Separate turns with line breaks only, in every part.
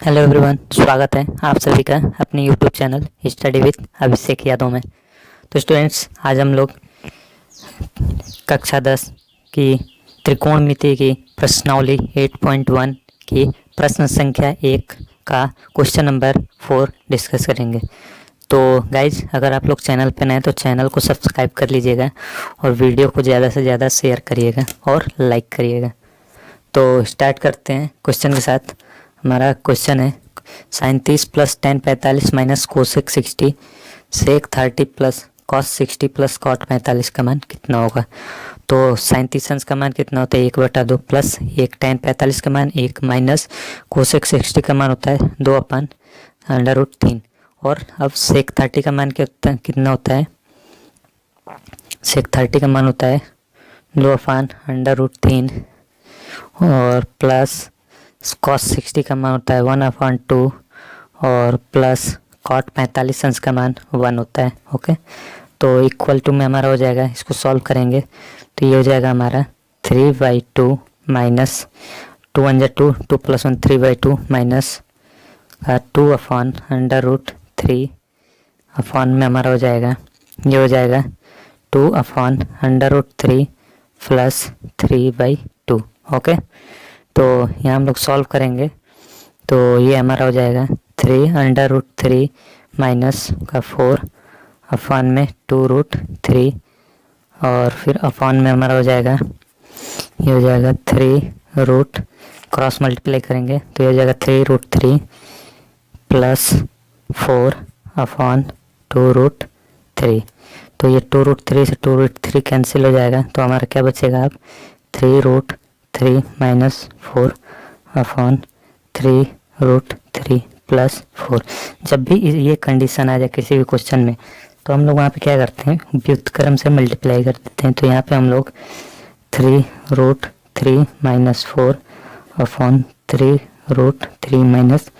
Hello everyone, स्वागत है आप सभी का अपने YouTube channel study with Abhishek Yadav में। तो स्टूडेंट्स, आज हम लोग कक्षा 10 की त्रिकोणमिति की प्रश्नावली 8.1 की प्रश्न संख्या 1 का क्वेश्चन नंबर 4 डिस्कस करेंगे। तो गाइज, अगर आप लोग चैनल पर नए हैं तो चैनल को सब्सक्राइब कर लीजिएगा और वीडियो को ज़्यादा से ज़्यादा शेयर करिएगा और लाइक करिएगा। तो स्टार्ट करते हैं क्वेश्चन के साथ। हमारा क्वेश्चन है sin 30 plus ten 45 minus cosec 60 सेक 30 प्लस कॉस 60 प्लस कॉट 45 का मान कितना होगा। तो sin 30 का मान कितना होता है 1/2 प्लस एक टेन 45 का मान 1 माइनस कोसेक 60 का मान होता है 2/√3। और अब सेक 30 का मान कितना होता है। सेक 30 का मान होता है 2/√3 और प्लस कॉस 60 का मान होता है 1/2 और प्लस कॉट 45 का मान 1 होता है। ओके, तो इक्वल टू में हमारा हो जाएगा, इसको सॉल्व करेंगे तो ये हो जाएगा हमारा 3/2 माइनस 2 1 2 2 + 1 3/2 माइनस 2/√3 अपॉन में हमारा हो जाएगा, ये हो जाएगा 2/√3 प्लस 3/2। ओके, तो यहाँ हम लोग सॉल्व करेंगे तो ये हमारा हो जाएगा 3/√3 माइनस का 4 अपॉन में 2√3 और फिर अपॉन में हमारा हो जाएगा, ये हो जाएगा 3 क्रॉस मल्टीप्लाई करेंगे तो ये हो जाएगा 3√3 प्लस 4 अपॉन 2√3। तो ये 2√3 से 2√3 कैंसिल हो जाएगा तो हमारा क्या बचेगा अब 3√3 माइनस 4 अपॉन 3√3 प्लस 4। जब भी ये कंडीशन आ जाए किसी भी क्वेश्चन में तो हम लोग वहाँ पे क्या करते हैं, व्युत्क्रम से मल्टीप्लाई कर देते हैं। तो यहाँ पे हम लोग 3√3 माइनस 4 अपॉन 3√3 माइनस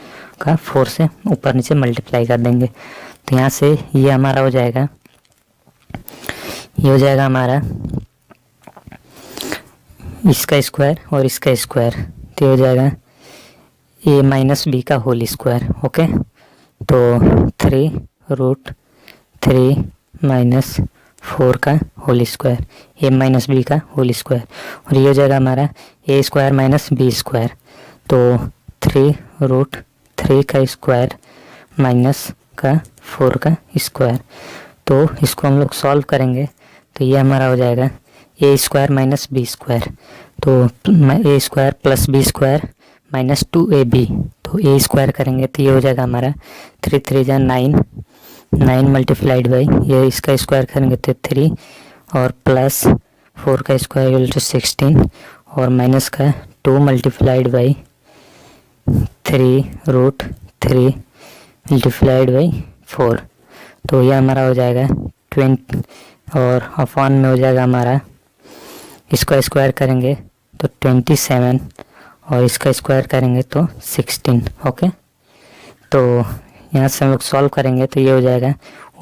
का 4 से ऊपर नीचे मल्टीप्लाई कर देंगे। तो यहाँ से ये हमारा हो जाएगा, ये हो जाएगा हमारा इसका स्क्वायर और इसका स्क्वायर, तो हो जाएगा a माइनस बी का होल स्क्वायर। ओके, तो 3√3 माइनस 4 का whole square, a minus b का होल स्क्वायर, और ये हो जाएगा हमारा a square minus b square. तो 3√3 का स्क्वायर माइनस का 4 का स्क्वायर, तो इसको हम लोग सॉल्व करेंगे तो ये हमारा हो जाएगा a square minus b square. तो a square plus b square minus 2ab, तो ए स्क्वायर करेंगे तो ये हो जाएगा हमारा 3 3 9 9 मल्टीप्लाइड बाई ये इसका स्क्वायर करेंगे तो 3 और प्लस 4 का स्क्वायर तो 16 और माइनस का 2 मल्टीप्लाइड बाई 3√3 मल्टीप्लाइड बाई 4। तो ये हमारा हो जाएगा 20 और अपॉन में हो जाएगा हमारा, इसका स्क्वायर करेंगे तो 27 और इसका स्क्वायर करेंगे तो 16। ओके, तो यहाँ से हम लोग सॉल्व करेंगे तो ये हो जाएगा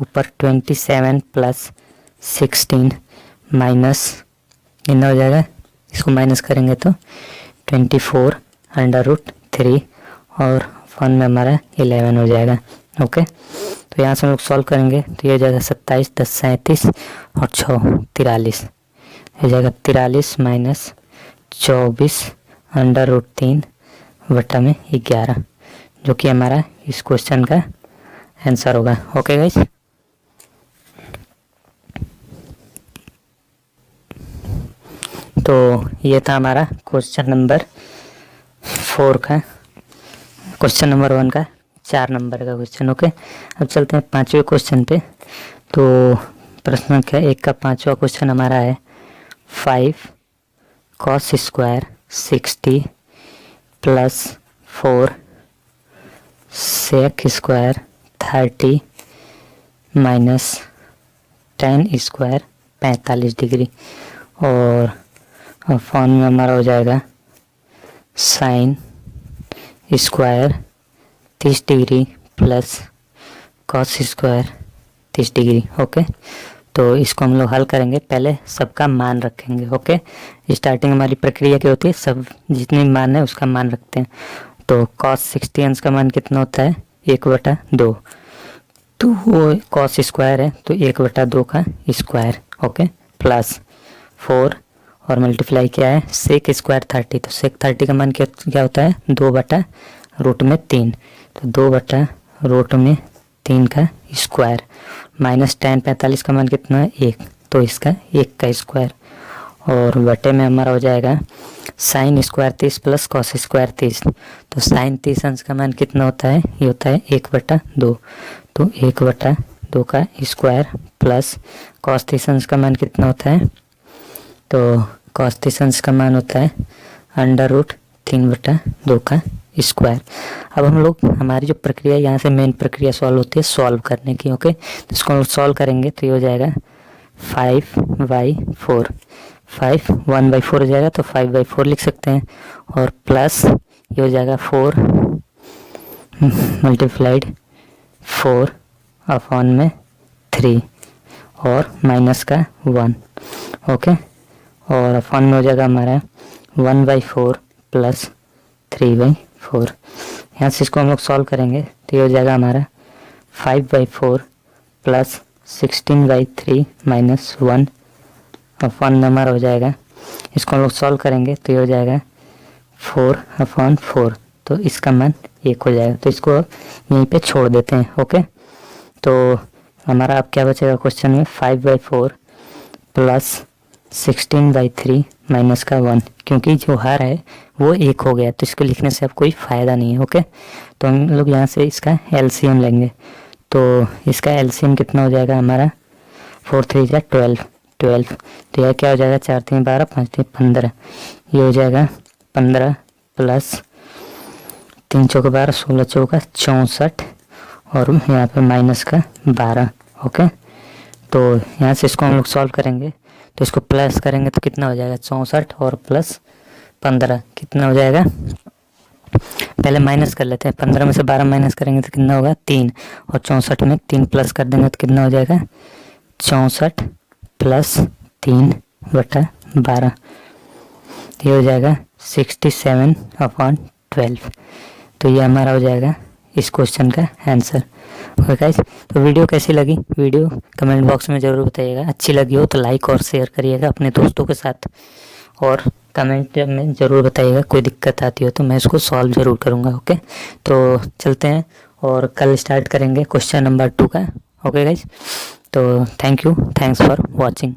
ऊपर 27 प्लस 16 माइनस कितना हो जाएगा, इसको माइनस करेंगे तो 24/√3 और फन में हमारा 11 हो जाएगा। ओके, तो यहाँ से हम लोग सॉल्व करेंगे तो ये हो जाएगा 27 10 37 और 6 43, हो जाएगा 43 माइनस 24/√3 बटा में 11, जो कि हमारा इस क्वेश्चन का आंसर होगा। ओके गाइस, तो ये था हमारा क्वेश्चन नंबर 4 का, क्वेश्चन नंबर 1 का 4 नंबर का क्वेश्चन। ओके, अब चलते हैं 5वें क्वेश्चन पे। तो प्रश्न संख्या 1 का 5वां क्वेश्चन हमारा है 5 cos square 60 plus 4 sec square 30 minus tan square 45 degree, और फॉर्म में हमारा हो जाएगा sin square 30 degree plus cos square 30 degree. Okay, तो इसको हम लोग हल करेंगे, पहले सबका मान रखेंगे। ओके, स्टार्टिंग हमारी प्रक्रिया क्या होती है, सब जितने मान है उसका मान रखते हैं। तो cos 60 अंश का मान कितना होता है 1/2, तो वो cos स्क्वायर है तो 1/2 का स्क्वायर, ओके, प्लस 4 और मल्टीप्लाई क्या है सेक स्क्वायर 30, तो सेक 30 का मान क्या होता है 2/√3, तो 2/√3 का स्क्वायर, माइनस tan 45 का मान कितना है 1, तो इसका 1 का स्क्वायर, और बटे में हमारा हो जाएगा sine square 30 plus cos square 30, तो साइन 30 अंश का मान कितना होता है ये होता है 1/2, तो 1/2 का स्क्वायर प्लस कॉस 30 अंश का मान कितना होता है, तो कॉस 30 अंश का मान होता है √3/2 का स्क्वायर। अब हम लोग हमारी जो प्रक्रिया यहाँ से मेन प्रक्रिया सॉल्व होती है सॉल्व करने की, ओके, तो इसको हम सॉल्व करेंगे तो ये हो जाएगा 5/4, 5 1/4 हो जाएगा तो 5/4 लिख सकते हैं, और प्लस ये हो जाएगा 4 मल्टीप्लाइड 4/3 और माइनस का 1, ओके, और अपॉन में हो जाएगा हमारा 1/4 प्लस 3/4। यहाँ से इसको हम लोग सॉल्व करेंगे तो ये हो जाएगा हमारा 5/4 प्लस 16/3 माइनस 1 अपॉन में हमारा हो जाएगा, इसको हम लोग सॉल्व करेंगे तो ये हो जाएगा 4/4, तो इसका मान 1 हो जाएगा, तो इसको यहीं पे छोड़ देते हैं, ओके। तो हमारा अब क्या बचेगा क्वेश्चन में 5/4 प्लस 16/3 माइनस का 1, क्योंकि जो हार है वो 1 हो गया तो इसको लिखने से अब कोई फ़ायदा नहीं है, ओके। तो हम लोग यहाँ से इसका एलसीएम लेंगे, तो इसका एलसीएम कितना हो जाएगा हमारा 4 3 जा 12, तो यह क्या हो जाएगा 4 3 12 5 3 15, ये हो जाएगा 15 प्लस 3 चौके 12 16 चौका 64 और यहाँ पे माइनस का 12, ओके। तो यहाँ से इसको हम लोग सॉल्व करेंगे तो इसको प्लस करेंगे तो कितना हो जाएगा 64 और प्लस 15 कितना हो जाएगा, पहले माइनस कर लेते हैं, 15 में से 12 माइनस करेंगे तो कितना होगा 3, और 64 में 3 प्लस कर देंगे तो कितना हो जाएगा 64 प्लस 3/12, ये हो जाएगा 67/12, तो ये हमारा हो जाएगा इस क्वेश्चन का आंसर, ओके गाइस। तो वीडियो कैसी लगी, वीडियो कमेंट बॉक्स में ज़रूर बताइएगा, अच्छी लगी हो तो लाइक और शेयर करिएगा अपने दोस्तों के साथ, और कमेंट में ज़रूर बताइएगा कोई दिक्कत आती हो तो मैं इसको सॉल्व ज़रूर करूँगा, ओके। तो चलते हैं और कल स्टार्ट करेंगे क्वेश्चन नंबर 2 का, ओके गाइस। तो thank you, thanks for watching.